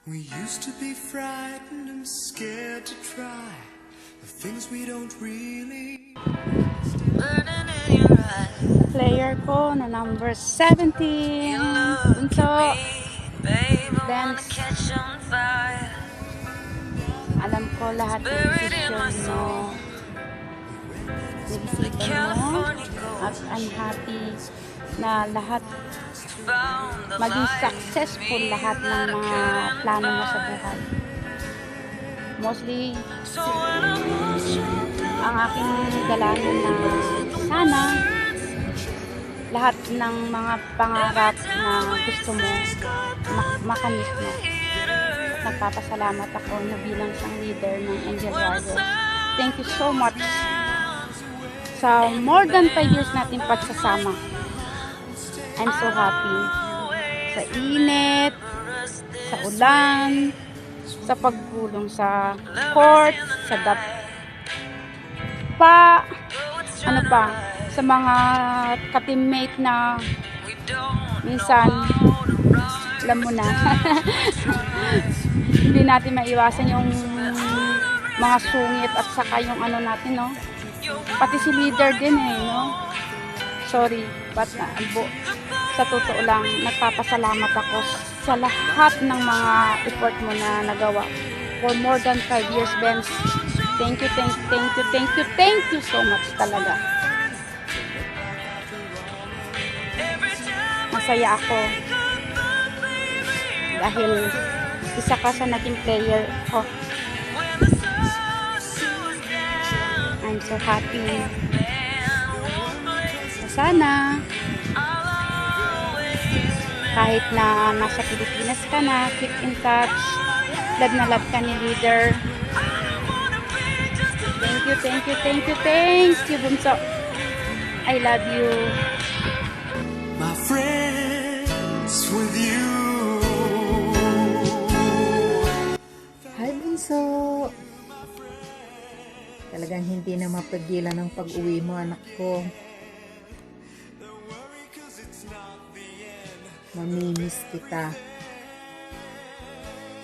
We used to be frightened and scared to try the things we don't really. Player ko na number 17. Bunso. Dance. Alam ko lahat ng decision mo. Nag-isipan mo. At I'm happy na lahat maging successful lahat ng mga plano mo sa buhay. Mostly, ang aking dalangin na sana lahat ng mga pangarap na gusto mo makamit mo. Nagpapasalamat ako na bilang isang leader ng Angel Warriors. Thank you so much sa more than 5 years natin pagsasama. I'm so happy. Sa init, sa ulan, sa pagpulong sa court, sa dapa, ano pa, sa mga ka-teammate na minsan, alam mo na, hindi natin maiwasan yung mga sungit at saka yung ano natin, no? Pati si leader din no? Sorry, but sa totoo lang, nagpapasalamat ako sa lahat ng mga effort mo na nagawa for more than 5 years, Benz. Thank you so much talaga. Masaya ako dahil isa ka sa naging player ko. I'm so happy. Sana kahit na nasa Pilipinas ka na, keep in touch. Love na love ka ni leader. Thank you, Bunso. I love you. My friends with you. Hi, Bunso. Talagang hindi na mapigilan ang pag-uwi mo, anak ko. Mamimiss kita.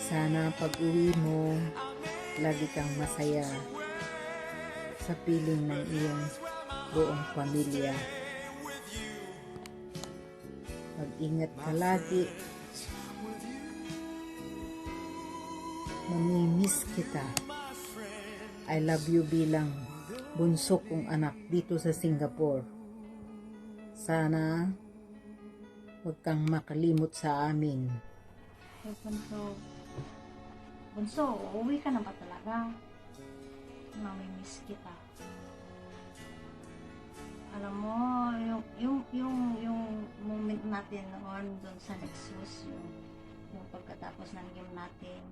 Sana pag-uwi mo, lagi kang masaya sa piling ng iyong buong pamilya. Mag-ingat ka lagi. Mamimiss kita. I love you bilang bunso kong anak dito sa Singapore. Sana huwag kang makalimot sa amin. Hey, Bunso, uuwi ka na ba talaga? Mamimiss kita. Alam mo, yung moment natin noon doon sa Nexus, yung pagkatapos ng game natin,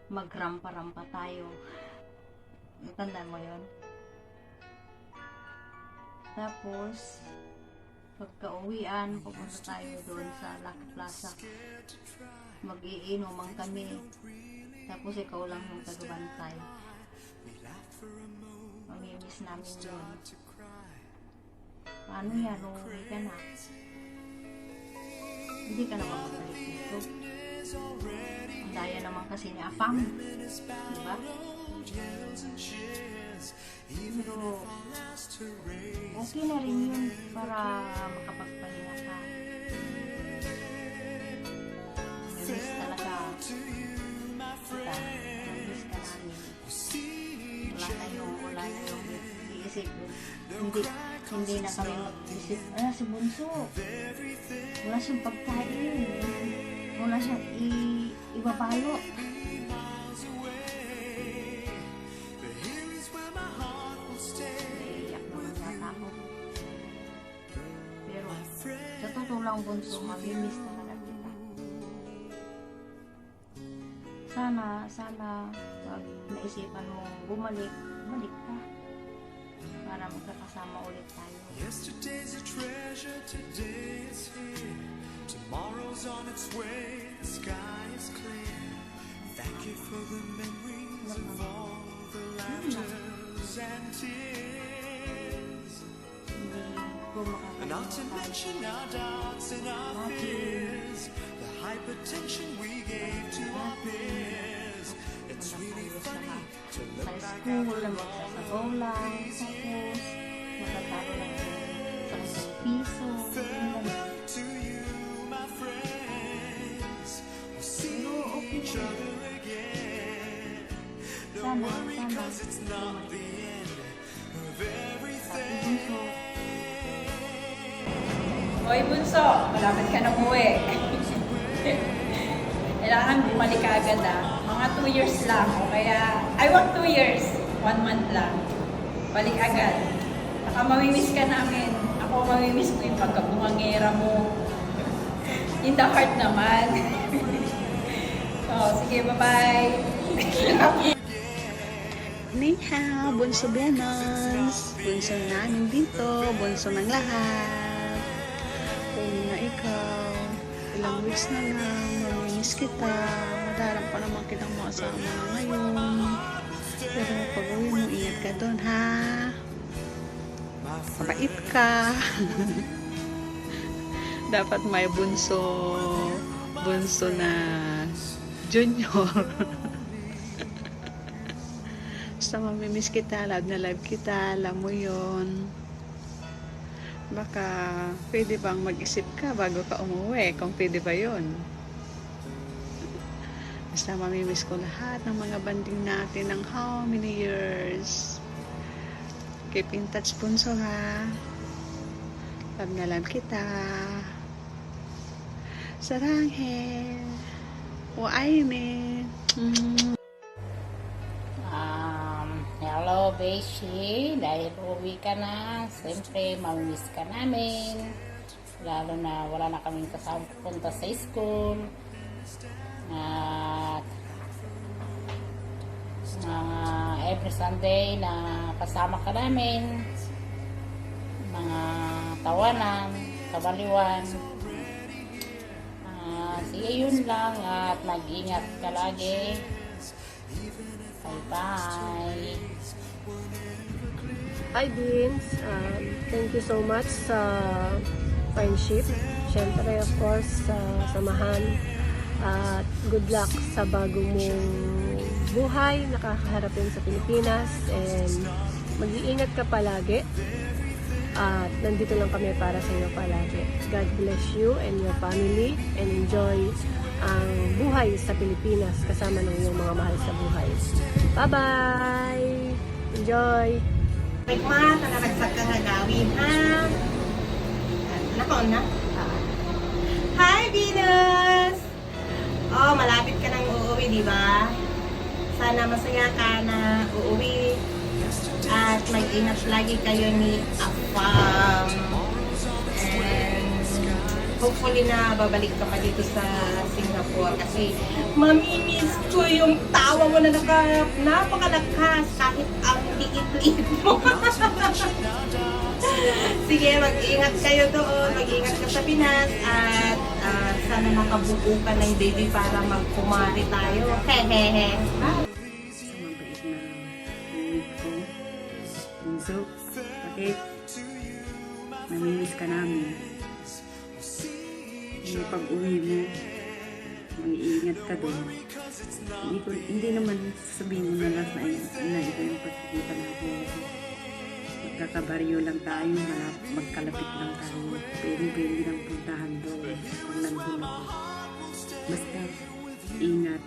magrampa-rampa tayo. Natandaan mo yun? Tapos, pagka-uwian, pupunta tayo doon sa Lucky Plaza. Mag-iinuman kami. Tapos ikaw lang yung tagabantay. Mamimiss namin yun. Paano yan? Uuwi ka na. Hindi ka na makabalik dito. Ang daya naman kasi ni Apam. Diba? Pero okay na rin yun para makapagpahinga ka. Miss talaga kita. Miss ka namin. Wala na yung iisip. Hindi na kami mag-isip. Si Bunso. Wala siyang pagkain. Wala siyang ibabalo. Sa totoo lang, Bunso, mamimiss talaga kita. Sana, pag naisipan mo bumalik ka. Para magkakasama ulit tayo. Yesterday's a treasure, today is here. Tomorrow's on its way, the sky is clear. Thank you for the memories of all the laughters and tears. Hindi ko And not to mention our doubts and our fears. The hypertension we gave to our peers. It's really funny to look Sa back school, magsasabaw lang, tapos matatalo lang sa isang piso. to you, my friends. We'll see Pero okay each lang. other again. Sana, Cause it's not the end of everything. Bunso, Hoy Bunso, malapit ka na umuwi. Kailangan bumalik ka agad Mga 2 years lang. O kaya, I want 2 years. 1 month lang. Balik agad. Baka mamimiss ka namin. Ako mamimiss ko yung pagkabungangera mo. In the heart naman. Sige, bye-bye. Ni hao, bunso Benos. Bunso namin dito, bunso ng lahat. Kung na ikaw, ilang weeks na lang, mamimiss kita. Madalang pa naman kitang makasama ngayon. Pero pag uwi mo, ingat ka doon, ha? Mabait ka. Dapat may bunso na junior. Basta mamimiss kita, love na love kita, alam mo yon. Baka pwede bang mag-isip ka bago ka umuwi, kung pwede ba yon. Basta mamimiss ko lahat ng mga banding natin ng how many years. Keep in touch, bunso, ha. Love na love kita. Saranghe. Waayne. Hello, Beshi. Dahil uwi ka na, siyempre, mamimiss ka namin. Lalo na wala na kaming kasama pupunta sa school. At every Sunday na kasama ka namin. Mga tawanan, kabaliwan. Sige, yun lang. At mag-ingat ka lagi. Bye-bye. Hi Beans, thank you so much sa friendship. Siyempre, of course, sa samahan. At good luck sa bago mong buhay na kakaharapin sa Pilipinas. And mag-iingat ka palagi. At nandito lang kami para sa iyo palagi. God bless you and your family. And enjoy ang buhay sa Pilipinas kasama ng iyong mga mahal sa buhay. Bye-bye! Enjoy! Rikma, nangaragsak ka nga gawin, ha? Nakaon na? Hi, Venus! Oh, malapit ka nang uuwi, di ba? Sana masaya ka na uuwi. At mag-ingat lagi kayo ni Afam. And hopefully na babalik ka pa dito sa Singapore kasi mamimiss ko yung tawa mo na napakalakas kahit ang liit-liit mo. Sige, mag-ingat kayo doon, mag-ingat ka sa Pinas at sana makabuo ka ng baby para magkumari tayo. Hehehe. Sa mabait na uwi ko. Bunso, bakit? Namimiss ka namin. Yung pag-uwi mo, mag-iingat ka doon. Hindi naman sasabihin mo na last na ito yung pagkikita natin. Magkakabaryo lang tayo, magkalapit lang tayo. Pwede lang puntahan doon kung nandun ako. Basta, ingat.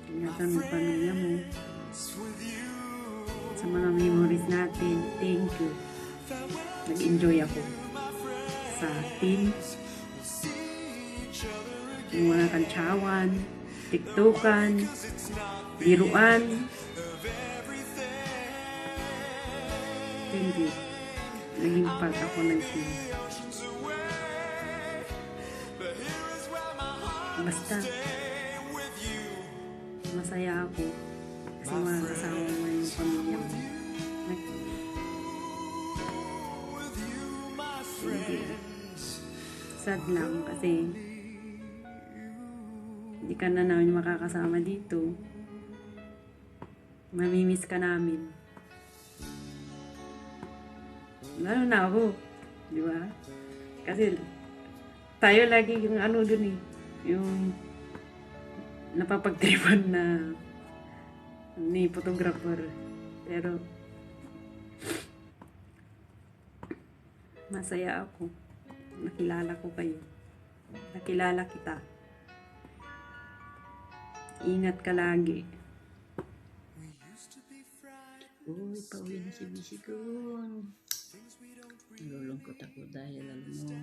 Ingatan mo pamilya mo. Sa mga memories natin, thank you. Nag-enjoy ako sa team. Yung mga kantsawan, tiktokan, biruan. Thank you. Naging part ako ng team. Basta, masaya ako kasi makakasama mo yung pamilya mo. Hindi. Sad lang kasi hindi ka na namin makakasama dito. Mamimiss ka namin. Lalo na ako. Di ba? Kasi tayo lagi yung ano dun eh. Yung napapagtripan na ni photographer. Pero masaya ako. Nakilala ko kayo. Nakilala kita. Ingat ka lagi. Uy, pauwi na si Bisi ko. Nalulungkot ako dahil alam mo,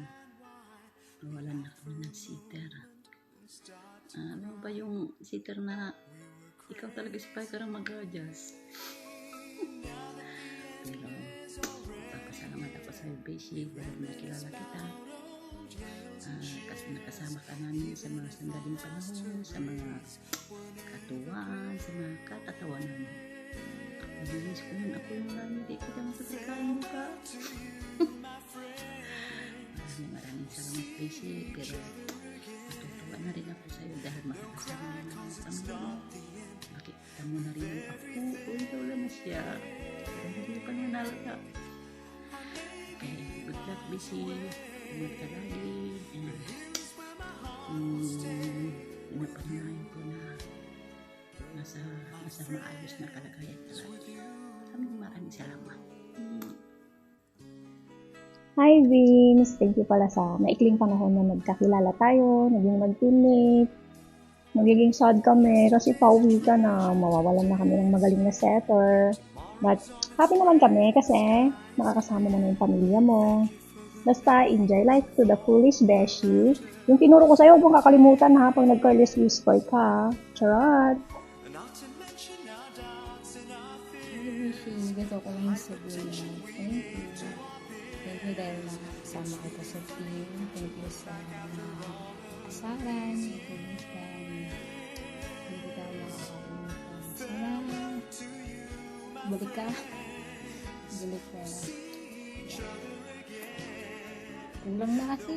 nawalan na kami ng sitter. Ano ba yung sitter na ikaw talaga si Pai karang mag-adjust? Pero, papasalamat ako sa'yo, Bisi, dahil nakilala kita. Kasi nakasama ka namin sa mga sandaling panahon, sa mga katuwaan, sa mga katatawanan. Nabilis ko nun ako yung hindi kita matutikain mo ka. Maraming salamat, Bisi, pero natutuwa na rin ako sa'yo dahil makakasama na ng pamilya mo. Makikita mo na rin ang ako. Uy, wala na siya. Hindi ka na nalala. Okay, good luck, Bisi. Ingat ka lagi. Pinapanayan ko na nasa maayos na kalagayan talaga. Maraming salamat. Hi Vince! Thank you pala sa maikling panahon na nagkakilala tayo, naging mag-teammate. Magiging sad kami kasi pauwi ka na, mawawalan na kami ng magaling na setter. But happy naman kami kasi makakasama mo na yung pamilya mo. Basta enjoy life to the fullest, Beshi. Yung tinuro ko sa'yo, huwag mong kakalimutan ha pag nag-careless whisper ka. Charot! Gusto ko lang sabihin na thank you. Thank you dahil nakasama kita sa team. Thank you sa asaran. Thank you sa hindi tayo makakalimutan. Sana balik ka. Kulang na kasi.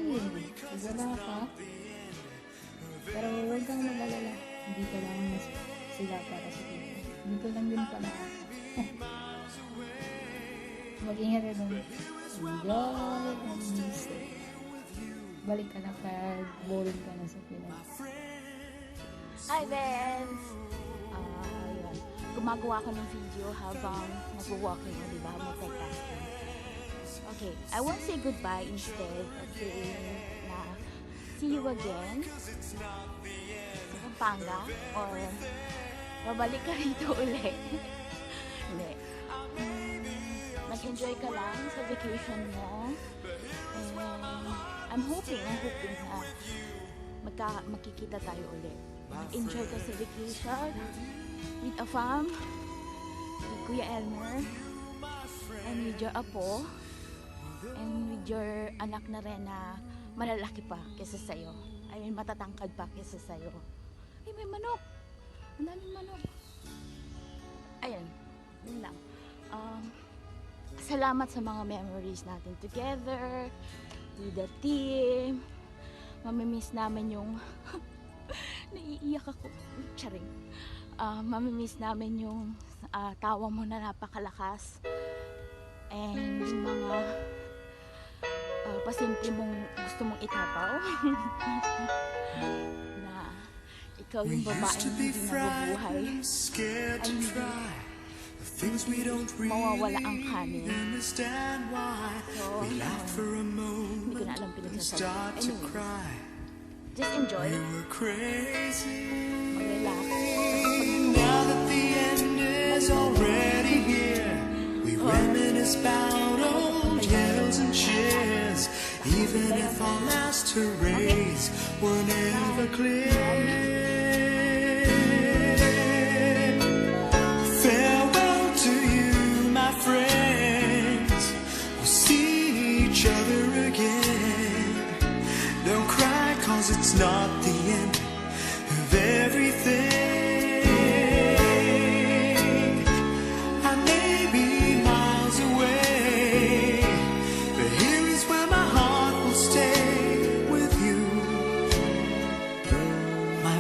Wala ka. Pero huwag kang mag-alala. Hindi ka lang mas sila para sa team. Dito lang din pala ako. Mag-ingat ka doon. Enjoy and be safe. Balik ka na pag boring ka na sa Pinas. Hi, Vince! Ayun. Gumagawa ko ng video habang nag-walking, di ba? Multitasking. Okay, I won't say goodbye instead of saying na see you again sa Pampanga or babalik ka rito ulit. Hindi. Mag-enjoy ka lang sa vacation mo. And I'm hoping na makikita tayo ulit. Mag-enjoy ka sa vacation with a fam, with Kuya Elmer, and with your apo, and with your anak na rin na malalaki pa kesa sa'yo. I mean, matatangkad pa kesa sa'yo. Ay, may manok! Ang daming manok. Ayan, yun lang. Salamat sa mga memories natin together with the team. Mamimiss namin yung naiiyak ako. Charing. Mamimiss namin yung tawa mo na napakalakas and yung mga pasimple mong gusto mong itapaw. Na ikaw yung babaeng hindi nabubuhay ay hindi mawawala ang kanin. So, hindi ko na alam pinagsasabi. Anyway, just enjoy. Mag-relax. Now that the end is already here, we reminisce about old yells and cheers, even if our last hurrays were never clear. Farewell to you, my friends. We'll see each other again. Don't cry, 'cause it's not the end of everything. I may be miles away, but here is where my heart will stay with you, my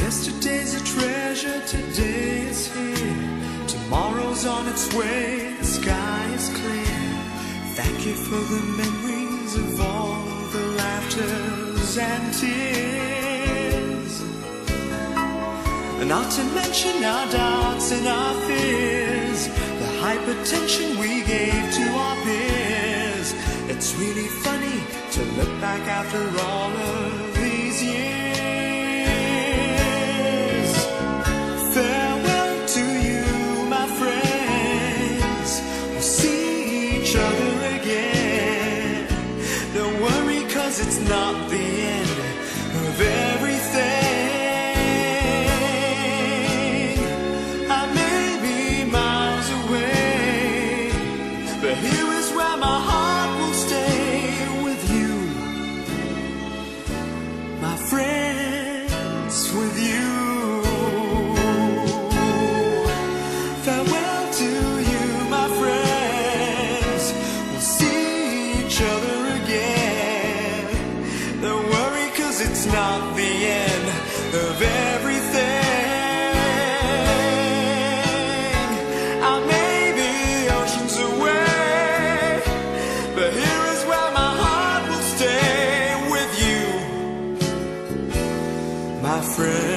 Yesterday's a treasure, today is here. Tomorrow's on its way, the sky is clear. Thank you for the memories of all the laughters and tears. Not to mention our doubts and our fears, the hypertension we gave to our peers. It's really funny to look back after all of these years. Farewell to you, my friends. We'll see each other again. Don't worry, 'cause it's not the end of everything. I may be miles away, but here is where my heart will stay with you, my friends, with you. Farewell to you, my friends. We'll see each other again. Don't worry, 'cause it's not the end of everything. I may be oceans away, but here is where my heart will stay with you, my friend.